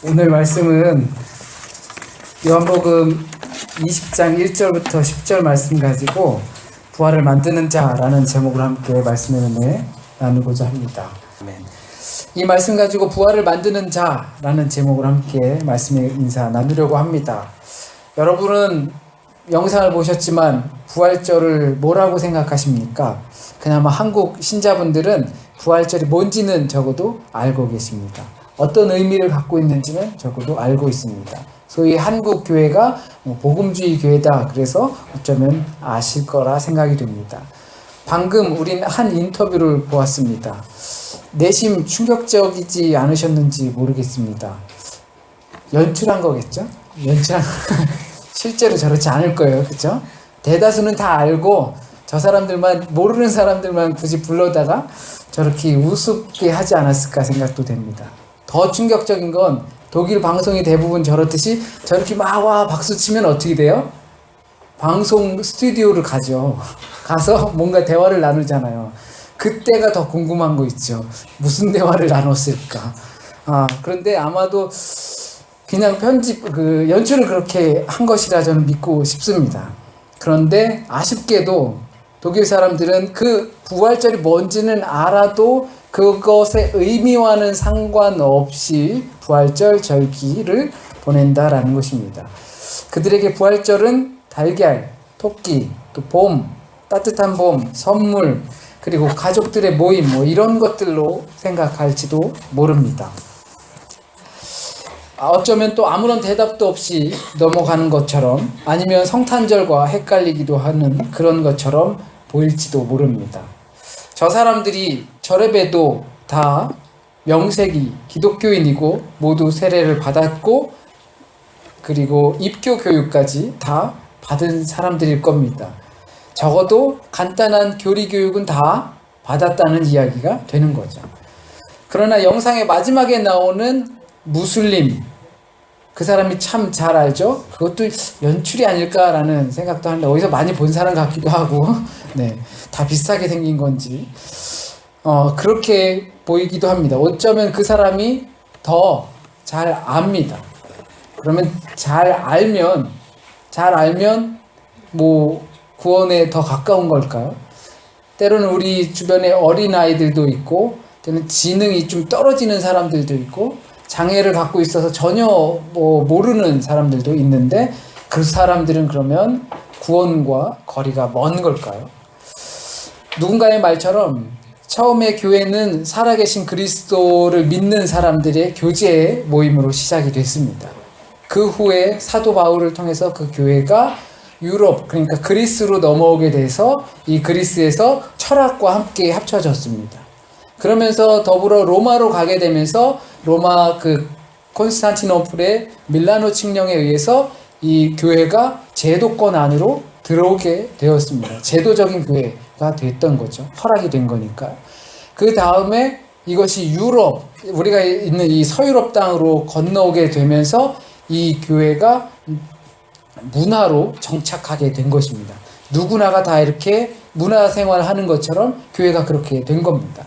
오늘 말씀은 요한복음 20장 1절부터 10절 말씀 가지고 부활을 만드는 자라는 제목으로 함께 말씀의 은혜 나누고자 합니다. 아멘. 이 말씀 가지고 부활을 만드는 자라는 제목으로 함께 말씀의 인사 나누려고 합니다. 여러분은 영상을 보셨지만 부활절을 뭐라고 생각하십니까? 그나마 한국 신자분들은 부활절이 뭔지는 적어도 알고 계십니다. 어떤 의미를 갖고 있는지는 적어도 알고 있습니다. 소위 한국 교회가 복음주의 교회다. 그래서 어쩌면 아실 거라 생각이 됩니다. 방금 우린 한 인터뷰를 보았습니다. 내심 충격적이지 않으셨는지 모르겠습니다. 연출한 거겠죠? 실제로 저렇지 않을 거예요. 그렇죠? 대다수는 다 알고 저 사람들만, 모르는 사람들만 굳이 불러다가 저렇게 우습게 하지 않았을까 생각도 됩니다. 더 충격적인 건 독일 방송이 대부분 저렇듯이 저렇게 막 와 박수 치면 어떻게 돼요? 방송 스튜디오를 가죠. 가서 뭔가 대화를 나누잖아요. 그때가 더 궁금한 거 있죠. 무슨 대화를 나눴을까? 그런데 아마도 그냥 연출을 그렇게 한 것이라 저는 믿고 싶습니다. 그런데 아쉽게도 독일 사람들은 그 부활절이 뭔지는 알아도 그것의 의미와는 상관없이 부활절 절기를 보낸다라는 것입니다. 그들에게 부활절은 달걀, 토끼, 또 봄, 따뜻한 봄, 선물, 그리고 가족들의 모임 이런 것들로 생각할지도 모릅니다. 어쩌면 또 아무런 대답도 없이 넘어가는 것처럼, 아니면 성탄절과 헷갈리기도 하는 그런 것처럼 보일지도 모릅니다. 저 사람들이 절에봬도 다 명색이 기독교인이고 모두 세례를 받았고 그리고 입교 교육까지 다 받은 사람들일 겁니다. 적어도 간단한 교리 교육은 다 받았다는 이야기가 되는 거죠. 그러나 영상의 마지막에 나오는 무슬림, 그 사람이 참 잘 알죠? 그것도 연출이 아닐까라는 생각도 하는데, 어디서 많이 본 사람 같기도 하고 다 비슷하게 생긴 건지 그렇게 보이기도 합니다. 어쩌면 그 사람이 더 잘 압니다. 그러면 잘 알면 구원에 더 가까운 걸까요? 때로는 우리 주변에 어린아이들도 있고, 때로는 지능이 좀 떨어지는 사람들도 있고, 장애를 갖고 있어서 전혀 모르는 사람들도 있는데, 그 사람들은 그러면 구원과 거리가 먼 걸까요? 누군가의 말처럼 처음에 교회는 살아계신 그리스도를 믿는 사람들의 교제 모임으로 시작이 됐습니다. 그 후에 사도 바울을 통해서 그 교회가 유럽, 그러니까 그리스로 넘어오게 돼서 이 그리스에서 철학과 함께 합쳐졌습니다. 그러면서 더불어 로마로 가게 되면서 로마 콘스탄티노플의 밀라노 칙령에 의해서 이 교회가 제도권 안으로 들어오게 되었습니다. 제도적인 교회가 됐던 거죠. 허락이 된 거니까요. 그 다음에 이것이 유럽, 우리가 있는 이 서유럽 땅으로 건너오게 되면서 이 교회가 문화로 정착하게 된 것입니다. 누구나가 다 이렇게 문화생활을 하는 것처럼 교회가 그렇게 된 겁니다.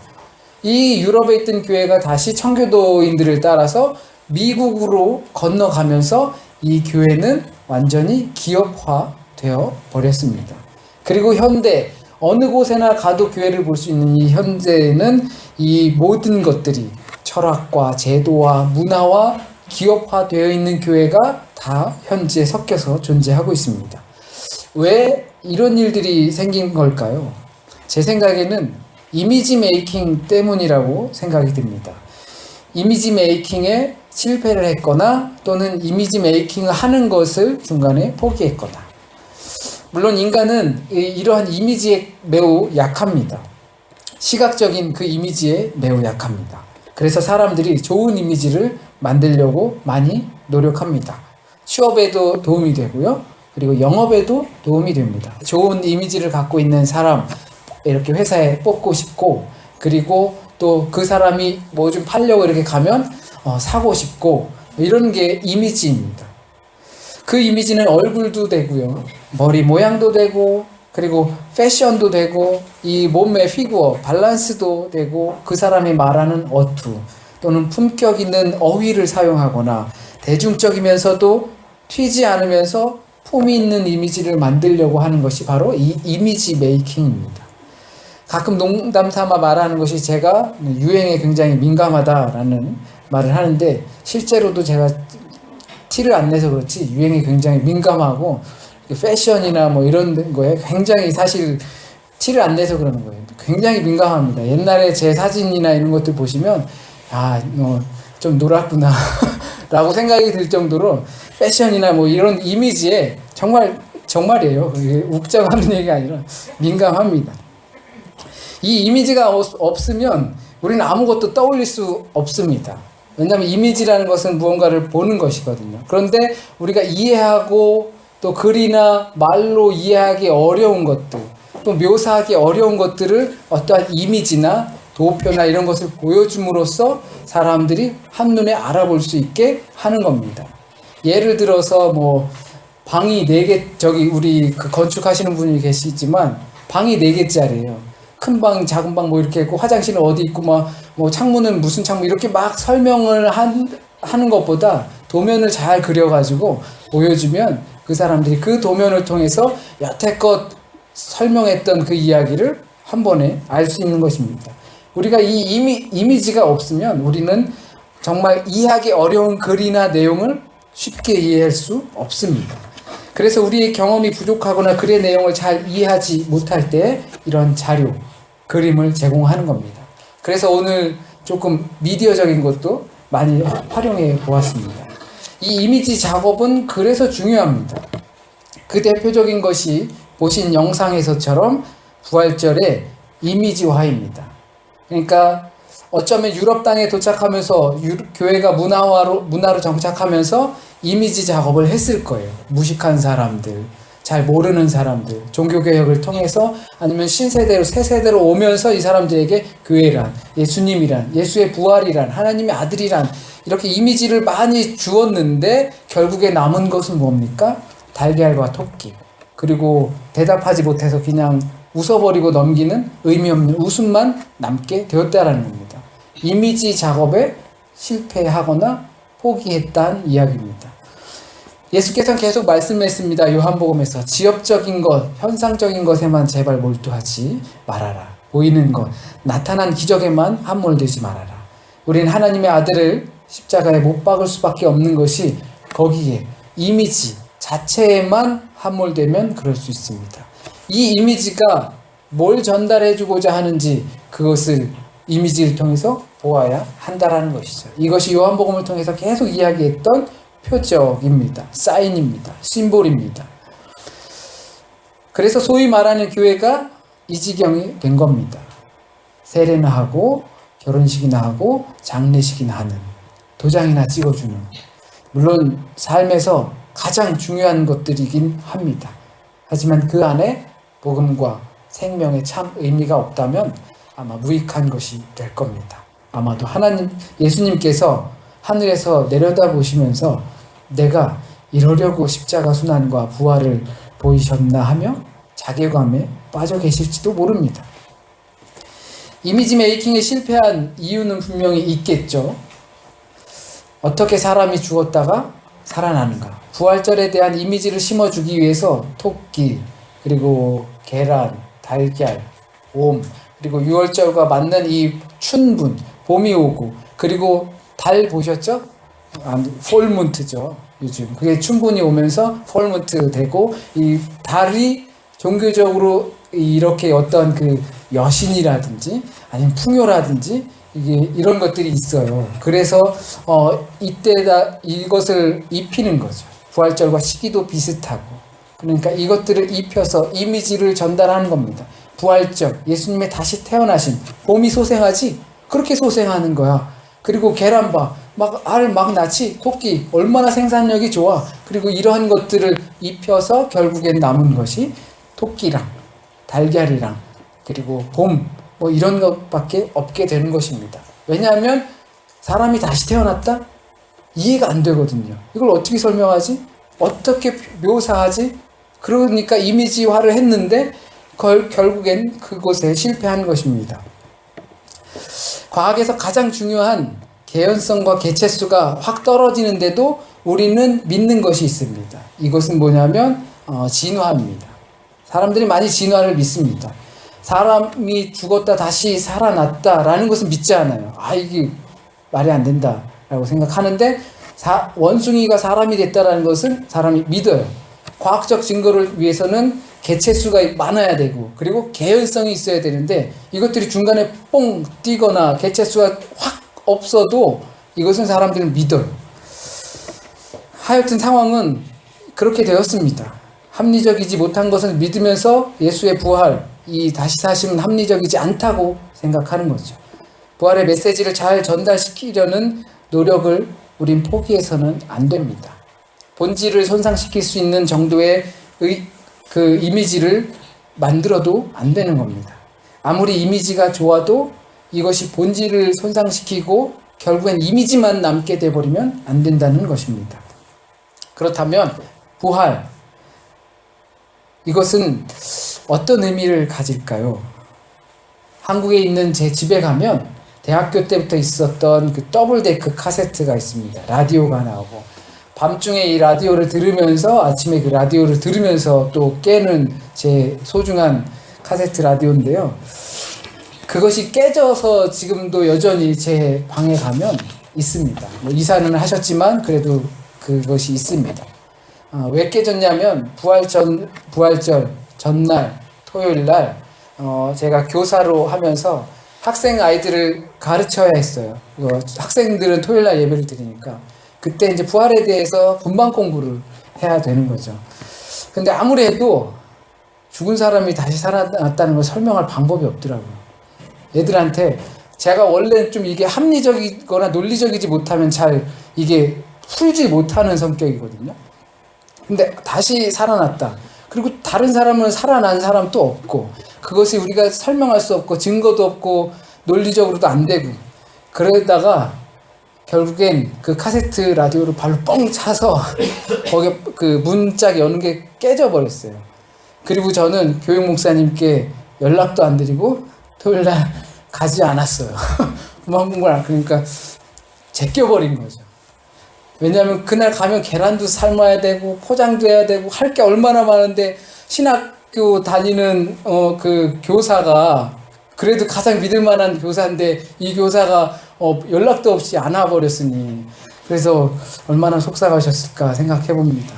이 유럽에 있던 교회가 다시 청교도인들을 따라서 미국으로 건너가면서 이 교회는 완전히 기업화되어 버렸습니다. 그리고 현대 어느 곳에나 가도 교회를 볼 수 있는 이 현재는 이 모든 것들이 철학과 제도와 문화와 기업화되어 있는 교회가 다 현재 섞여서 존재하고 있습니다. 왜 이런 일들이 생긴 걸까요? 제 생각에는 이미지 메이킹 때문이라고 생각이 듭니다. 이미지 메이킹에 실패를 했거나 또는 이미지 메이킹을 하는 것을 중간에 포기했거나. 물론 인간은 이러한 이미지에 매우 약합니다. 시각적인 그 이미지에 매우 약합니다. 그래서 사람들이 좋은 이미지를 만들려고 많이 노력합니다. 취업에도 도움이 되고요. 그리고 영업에도 도움이 됩니다. 좋은 이미지를 갖고 있는 사람, 이렇게 회사에 뽑고 싶고, 그리고 또 그 사람이 뭐 좀 팔려고 이렇게 가면 사고 싶고, 이런 게 이미지입니다. 그 이미지는 얼굴도 되고요, 머리 모양도 되고, 그리고 패션도 되고, 이 몸의 피규어, 밸런스도 되고, 그 사람이 말하는 어투, 또는 품격 있는 어휘를 사용하거나 대중적이면서도 튀지 않으면서 품이 있는 이미지를 만들려고 하는 것이 바로 이 이미지 메이킹입니다. 가끔 농담 삼아 말하는 것이 제가 유행에 굉장히 민감하다라는 말을 하는데, 실제로도 제가 티를 안 내서 그렇지 유행에 굉장히 민감하고 패션이나 뭐 이런 거에 굉장히, 사실 티를 안 내서 그러는 거예요. 굉장히 민감합니다. 옛날에 제 사진이나 이런 것들 보시면 좀 놀았구나 라고 생각이 들 정도로 패션이나 뭐 이런 이미지에 정말이에요. 웃자고 하는 얘기가 아니라 민감합니다. 이 이미지가 없으면 우리는 아무것도 떠올릴 수 없습니다. 왜냐하면 이미지라는 것은 무언가를 보는 것이거든요. 그런데 우리가 이해하고 또 글이나 말로 이해하기 어려운 것들, 또 묘사하기 어려운 것들을 어떠한 이미지나 도표나 이런 것을 보여줌으로써 사람들이 한눈에 알아볼 수 있게 하는 겁니다. 예를 들어서 뭐 방이 4개, 저기 우리 그 건축하시는 분이 계시지만 방이 4개짜리예요. 큰 방, 작은 방 뭐 이렇게 있고, 화장실은 어디 있고, 뭐 창문은 무슨 창문, 이렇게 막 설명을 하는 것보다 도면을 잘 그려가지고 보여주면 그 사람들이 그 도면을 통해서 여태껏 설명했던 그 이야기를 한 번에 알 수 있는 것입니다. 우리가 이 이미지가 없으면 우리는 정말 이해하기 어려운 글이나 내용을 쉽게 이해할 수 없습니다. 그래서 우리의 경험이 부족하거나 글의 내용을 잘 이해하지 못할 때 이런 자료, 그림을 제공하는 겁니다. 그래서 오늘 조금 미디어적인 것도 많이 활용해 보았습니다. 이 이미지 작업은 그래서 중요합니다. 그 대표적인 것이 보신 영상에서처럼 부활절의 이미지화입니다. 그러니까 어쩌면 유럽 땅에 도착하면서 교회가 문화로 정착하면서 이미지 작업을 했을 거예요. 무식한 사람들, 잘 모르는 사람들, 종교개혁을 통해서 아니면 신세대로 새세대로 오면서 이 사람들에게 교회란, 예수님이란, 예수의 부활이란, 하나님의 아들이란 이렇게 이미지를 많이 주었는데 결국에 남은 것은 뭡니까? 달걀과 토끼, 그리고 대답하지 못해서 그냥 웃어버리고 넘기는 의미 없는 웃음만 남게 되었다라는 겁니다. 이미지 작업에 실패하거나 포기했다는 이야기입니다. 예수께서는 계속 말씀했습니다. 요한복음에서 지엽적인 것, 현상적인 것에만 제발 몰두하지 말아라. 보이는 것, 나타난 기적에만 함몰되지 말아라. 우린 하나님의 아들을 십자가에 못 박을 수밖에 없는 것이 거기에 이미지 자체에만 함몰되면 그럴 수 있습니다. 이 이미지가 뭘 전달해주고자 하는지 그것을 이미지를 통해서 보아야 한다라는 것이죠. 이것이 요한복음을 통해서 계속 이야기했던 표적입니다. 사인입니다. 심볼입니다. 그래서 소위 말하는 교회가 이 지경이 된 겁니다. 세례나 하고 결혼식이나 하고 장례식이나 하는, 도장이나 찍어주는, 물론 삶에서 가장 중요한 것들이긴 합니다. 하지만 그 안에 복음과 생명의 참 의미가 없다면 아마 무익한 것이 될 겁니다. 아마도 예수님께서 하늘에서 내려다보시면서 내가 이러려고 십자가 순환과 부활을 보이셨나 하며 자괴감에 빠져 계실지도 모릅니다. 이미지 메이킹에 실패한 이유는 분명히 있겠죠. 어떻게 사람이 죽었다가 살아나는가? 부활절에 대한 이미지를 심어주기 위해서 토끼, 그리고 계란, 달걀, 옴, 그리고 6월절과 맞는 이 춘분, 봄이 오고, 그리고 달 보셨죠? 폴문트죠. 요즘 그게 춘분이 오면서 폴문트 되고, 이 달이 종교적으로 이렇게 어떤 그 여신이라든지 아니면 풍요라든지 이런 것들이 있어요. 그래서 이때다 이것을 입히는 거죠. 부활절과 시기도 비슷하고, 그러니까 이것들을 입혀서 이미지를 전달하는 겁니다. 부활절, 예수님의 다시 태어나신, 봄이 소생하지? 그렇게 소생하는 거야. 그리고 계란 봐, 알 막 낳지? 토끼 얼마나 생산력이 좋아. 그리고 이러한 것들을 입혀서 결국엔 남은 것이 토끼랑 달걀이랑 그리고 봄, 뭐 이런 것밖에 없게 되는 것입니다. 왜냐하면 사람이 다시 태어났다? 이해가 안 되거든요. 이걸 어떻게 설명하지? 어떻게 묘사하지? 그러니까 이미지화를 했는데 결국엔 그곳에 실패한 것입니다. 과학에서 가장 중요한 개연성과 개체수가 확 떨어지는데도 우리는 믿는 것이 있습니다. 이것은 뭐냐면 진화입니다. 사람들이 많이 진화를 믿습니다. 사람이 죽었다 다시 살아났다라는 것은 믿지 않아요. 이게 말이 안 된다라고 생각하는데 원숭이가 사람이 됐다라는 것은 사람이 믿어요. 과학적 증거를 위해서는 개체수가 많아야 되고 그리고 개연성이 있어야 되는데 이것들이 중간에 뽕 뛰거나 개체수가 확 없어도 이것은 사람들은 믿어요. 하여튼 상황은 그렇게 되었습니다. 합리적이지 못한 것을 믿으면서 예수의 부활, 이 다시 사심은 합리적이지 않다고 생각하는 거죠. 부활의 메시지를 잘 전달시키려는 노력을 우린 포기해서는 안 됩니다. 본질을 손상시킬 수 있는 정도의 그 이미지를 만들어도 안 되는 겁니다. 아무리 이미지가 좋아도 이것이 본질을 손상시키고 결국엔 이미지만 남게 돼버리면 안 된다는 것입니다. 그렇다면 부활, 이것은 어떤 의미를 가질까요? 한국에 있는 제 집에 가면 대학교 때부터 있었던 그 더블데크 카세트가 있습니다. 라디오가 나오고 밤중에 이 라디오를 들으면서 아침에 그 라디오를 들으면서 또 깨는 제 소중한 카세트 라디오인데요. 그것이 깨져서 지금도 여전히 제 방에 가면 있습니다. 이사는 하셨지만 그래도 그것이 있습니다. 왜 깨졌냐면 부활절 전날 토요일날 제가 교사로 하면서 학생 아이들을 가르쳐야 했어요. 학생들은 토요일날 예배를 드리니까 그때 이제 부활에 대해서 분반 공부를 해야 되는 거죠. 근데 아무리 해도 죽은 사람이 다시 살아났다는 걸 설명할 방법이 없더라고요. 애들한테 제가 원래 좀 이게 합리적이거나 논리적이지 못하면 잘 이게 풀지 못하는 성격이거든요. 근데 다시 살아났다. 그리고 다른 사람은 살아난 사람도 없고 그것이 우리가 설명할 수 없고 증거도 없고 논리적으로도 안 되고 그러다가 결국엔 그 카세트 라디오를 발로 뻥 차서 거기 그 문짝 여는 게 깨져 버렸어요. 그리고 저는 교육 목사님께 연락도 안 드리고 토요일날 가지 않았어요. 그러니까 제껴버린 거죠. 왜냐하면 그날 가면 계란도 삶아야 되고 포장도 해야 되고 할 게 얼마나 많은데 신학교 다니는 그 교사가 그래도 가장 믿을 만한 교사인데 이 교사가 연락도 없이 안 와버렸으니 그래서 얼마나 속상하셨을까 생각해 봅니다.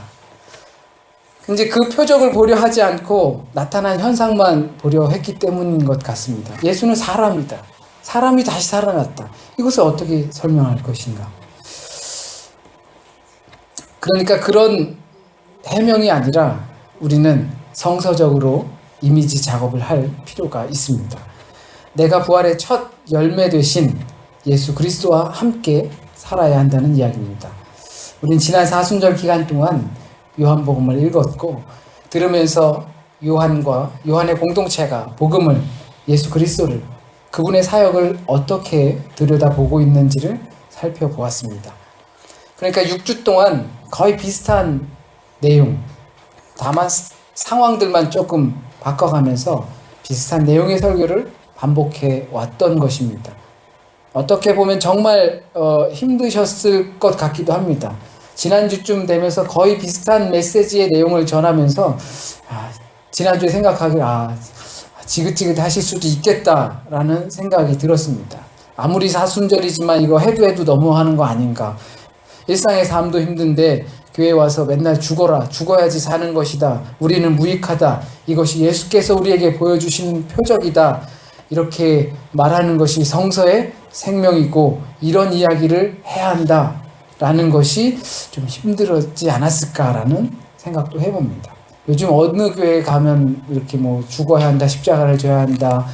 이제 그 표적을 보려 하지 않고 나타난 현상만 보려 했기 때문인 것 같습니다. 예수는 사람이다. 사람이 다시 살아났다. 이것을 어떻게 설명할 것인가? 그러니까 그런 해명이 아니라 우리는 성서적으로 이미지 작업을 할 필요가 있습니다. 내가 부활의 첫 열매 되신 예수 그리스도와 함께 살아야 한다는 이야기입니다. 우린 지난 사순절 기간 동안 요한복음을 읽었고 들으면서 요한의 공동체가 복음을 예수 그리스도를 그분의 사역을 어떻게 들여다보고 있는지를 살펴보았습니다. 그러니까 6주 동안 거의 비슷한 내용, 다만 상황들만 조금 바꿔가면서 비슷한 내용의 설교를 반복해 왔던 것입니다. 어떻게 보면 정말 힘드셨을 것 같기도 합니다. 지난주쯤 되면서 거의 비슷한 메시지의 내용을 전하면서 지난주에 생각하길 지긋지긋하실 수도 있겠다라는 생각이 들었습니다. 아무리 사순절이지만 이거 해도 너무하는 거 아닌가. 일상의 삶도 힘든데 교회 와서 맨날 죽어야지 사는 것이다. 우리는 무익하다. 이것이 예수께서 우리에게 보여주시는 표적이다. 이렇게 말하는 것이 성서의 생명이고 이런 이야기를 해야 한다라는 것이 좀 힘들었지 않았을까라는 생각도 해봅니다. 요즘 어느 교회에 가면 이렇게 죽어야 한다, 십자가를 져야 한다,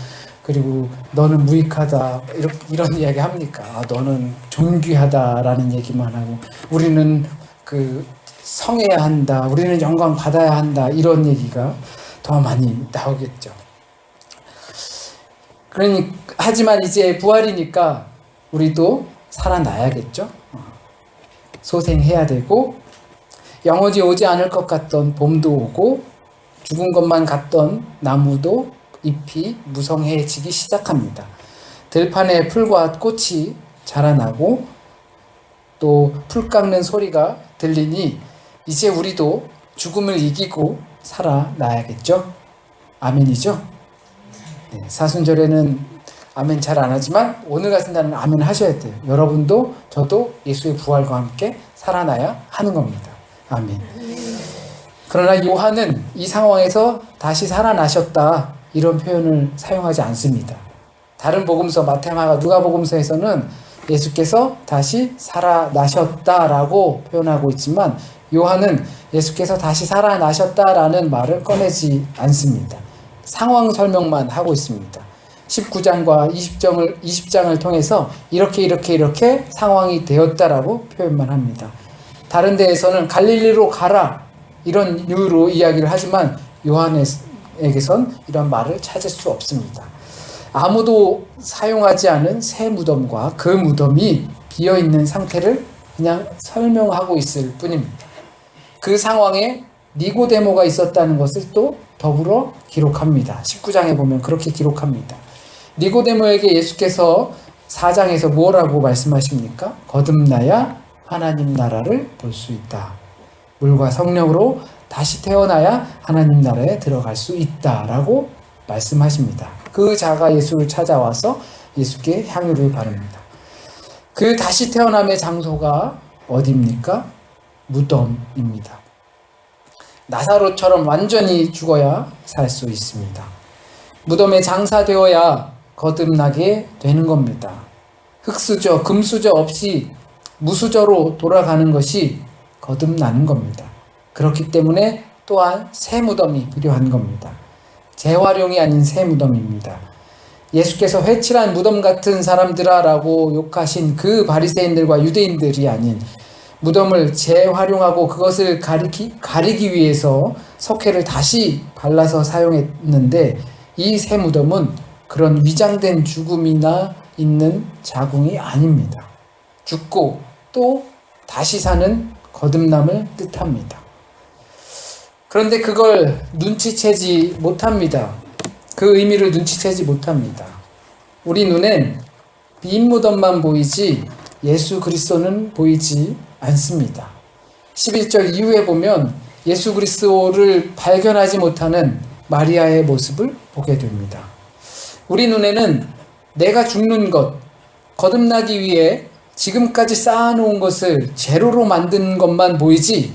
그리고 너는 무익하다 이런 이야기 합니까? 너는 존귀하다라는 얘기만 하고 우리는 성해야 한다, 우리는 영광 받아야 한다 이런 얘기가 더 많이 나오겠죠. 하지만 이제 부활이니까 우리도 살아나야겠죠. 소생해야 되고 영원히 오지 않을 것 같던 봄도 오고 죽은 것만 같던 나무도 잎이 무성해지기 시작합니다. 들판에 풀과 꽃이 자라나고 또 풀 깎는 소리가 들리니 이제 우리도 죽음을 이기고 살아나야겠죠? 아멘이죠? 네, 사순절에는 아멘 잘 안 하지만 오늘 같은 날은 아멘 하셔야 돼요. 여러분도 저도 예수의 부활과 함께 살아나야 하는 겁니다. 아멘. 그러나 요한은 이 상황에서 다시 살아나셨다 이런 표현을 사용하지 않습니다. 다른 복음서 마태마가 누가복음서에서는 예수께서 다시 살아나셨다라고 표현하고 있지만 요한은 예수께서 다시 살아나셨다라는 말을 꺼내지 않습니다. 상황 설명만 하고 있습니다. 19장과 20장을 통해서 이렇게 상황이 되었다라고 표현만 합니다. 다른 데에서는 갈릴리로 가라 이런 이유로 이야기를 하지만 요한에게선 이런 말을 찾을 수 없습니다. 아무도 사용하지 않은 새 무덤과 그 무덤이 비어있는 상태를 그냥 설명하고 있을 뿐입니다. 그 상황에 니고데모가 있었다는 것을 또 더불어 기록합니다. 19장에 보면 그렇게 기록합니다. 니고데모에게 예수께서 4장에서 뭐라고 말씀하십니까? 거듭나야 하나님 나라를 볼 수 있다. 물과 성령으로 다시 태어나야 하나님 나라에 들어갈 수 있다라고 말씀하십니다. 그 자가 예수를 찾아와서 예수께 향유를 바릅니다. 그 다시 태어남의 장소가 어디입니까? 무덤입니다. 나사로처럼 완전히 죽어야 살 수 있습니다. 무덤에 장사되어야 거듭나게 되는 겁니다. 흙수저, 금수저 없이 무수저로 돌아가는 것이 거듭나는 겁니다. 그렇기 때문에 또한 새 무덤이 필요한 겁니다. 재활용이 아닌 새 무덤입니다. 예수께서 회칠한 무덤 같은 사람들아라고 욕하신 그 바리새인들과 유대인들이 아닌 무덤을 재활용하고 그것을 가리기 위해서 석회를 다시 발라서 사용했는데 이 새 무덤은 그런 위장된 죽음이나 있는 자궁이 아닙니다. 죽고 또 다시 사는 거듭남을 뜻합니다. 그런데 그걸 눈치채지 못합니다. 그 의미를 눈치채지 못합니다. 우리 눈엔 빈 무덤만 보이지 예수 그리스도는 보이지 않습니다. 11절 이후에 보면 예수 그리스도를 발견하지 못하는 마리아의 모습을 보게 됩니다. 우리 눈에는 내가 죽는 것, 거듭나기 위해 지금까지 쌓아놓은 것을 제로로 만든 것만 보이지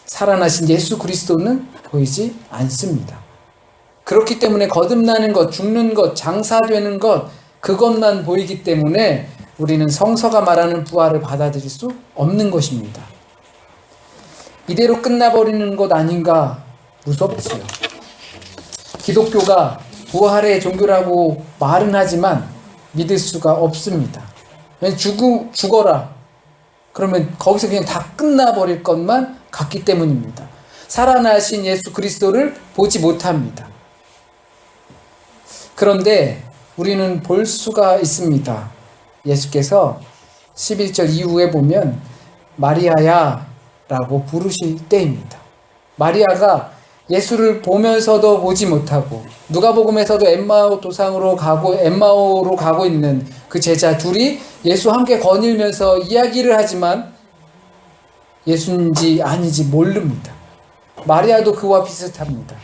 살아나신 예수 그리스도는 보이지 않습니다. 그렇기 때문에 거듭나는 것, 죽는 것, 장사되는 것 그것만 보이기 때문에 우리는 성서가 말하는 부활을 받아들일 수 없는 것입니다. 이대로 끝나버리는 것 아닌가 무섭지요. 기독교가 부활의 종교라고 말은 하지만 믿을 수가 없습니다. 죽어라. 그러면 거기서 그냥 다 끝나버릴 것만 같기 때문입니다. 살아나신 예수 그리스도를 보지 못합니다. 그런데 우리는 볼 수가 있습니다. 예수께서 11절 이후에 보면 마리아야 라고 부르실 때입니다. 마리아가 예수를 보면서도 보지 못하고 누가복음에서도 엠마오로 가고 있는 그 제자 둘이 예수 함께 거닐면서 이야기를 하지만 예수인지 아닌지 모릅니다. 마리아도 그와 비슷합니다.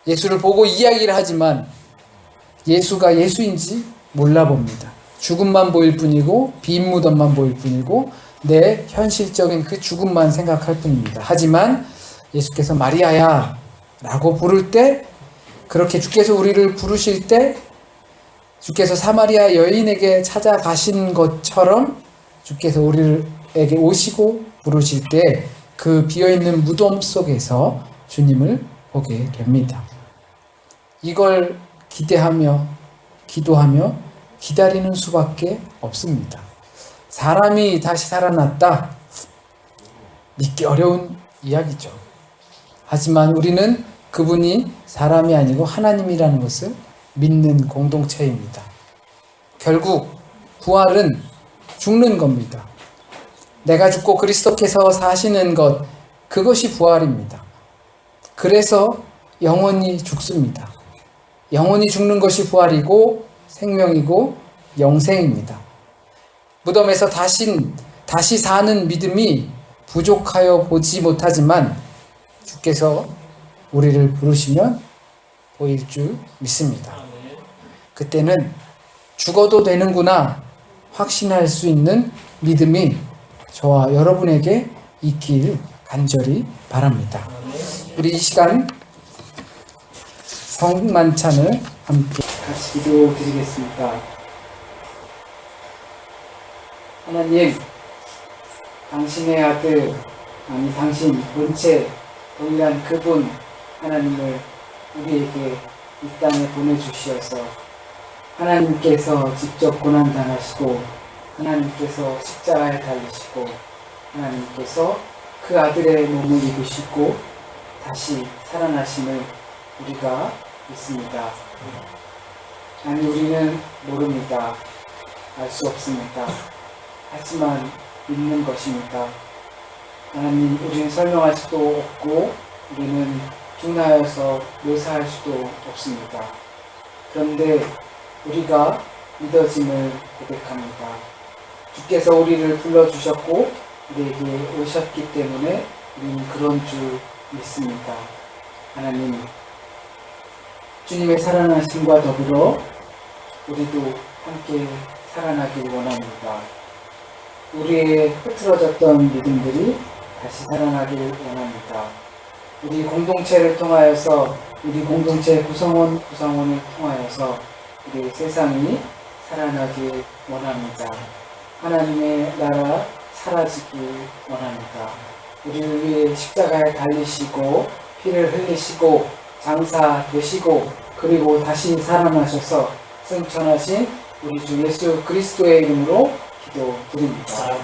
예수를 보고 이야기를 하지만 예수가 예수인지 몰라봅니다. 죽음만 보일 뿐이고 빈 무덤만 보일 뿐이고 내 현실적인 그 죽음만 생각할 뿐입니다. 하지만 예수께서 마리아야 라고 부를 때, 그렇게 주께서 우리를 부르실 때 주께서 사마리아 여인에게 찾아가신 것처럼 주께서 우리에게 오시고 부르실 때 그 비어있는 무덤 속에서 주님을 보게 됩니다. 이걸 기대하며 기도하며 기다리는 수밖에 없습니다. 사람이 다시 살아났다. 믿기 어려운 이야기죠. 하지만 우리는 그분이 사람이 아니고 하나님이라는 것을 믿는 공동체입니다. 결국 부활은 죽는 겁니다. 내가 죽고 그리스도께서 사시는 것, 그것이 부활입니다. 그래서 영원히 죽습니다. 영원히 죽는 것이 부활이고 생명이고 영생입니다. 무덤에서 다시 사는 믿음이 부족하여 보지 못하지만 주께서 우리를 부르시면 보일 줄 믿습니다. 그때는 죽어도 되는구나 확신할 수 있는 믿음이 저와 여러분에게 있길 간절히 바랍니다. 우리 이 시간 성만찬을 함께 같이 기도드리겠습니다. 하나님, 당신의 아들, 아니 당신 본체 동일한 그분 하나님을 우리에게 이 땅에 보내주시어서 하나님께서 직접 고난당하시고 하나님께서 십자가에 달리시고 하나님께서 그 아들의 몸을 입으시고 다시 살아나심을 우리가 믿습니다. 아니 우리는 모릅니다. 알 수 없습니다. 하지만 믿는 것입니다. 하나님, 우리는 설명할 수도 없고 우리는 흉하여서 묘사할 수도 없습니다. 그런데 우리가 믿어짐을 고백합니다. 주께서 우리를 불러주셨고 우리에게 오셨기 때문에 우리는 그런 줄 믿습니다. 하나님, 주님의 살아나심과 더불어 우리도 함께 살아나길 원합니다. 우리의 흐트러졌던 믿음들이 다시 살아나길 원합니다. 우리 공동체를 통하여서 우리 공동체 구성원을 통하여서 우리 세상이 살아나길 원합니다. 하나님의 나라 사라지길 원합니다. 우리를 위해 십자가에 달리시고 피를 흘리시고 장사되시고 그리고 다시 살아나셔서 승천하신 우리 주 예수 그리스도의 이름으로 기도드립니다.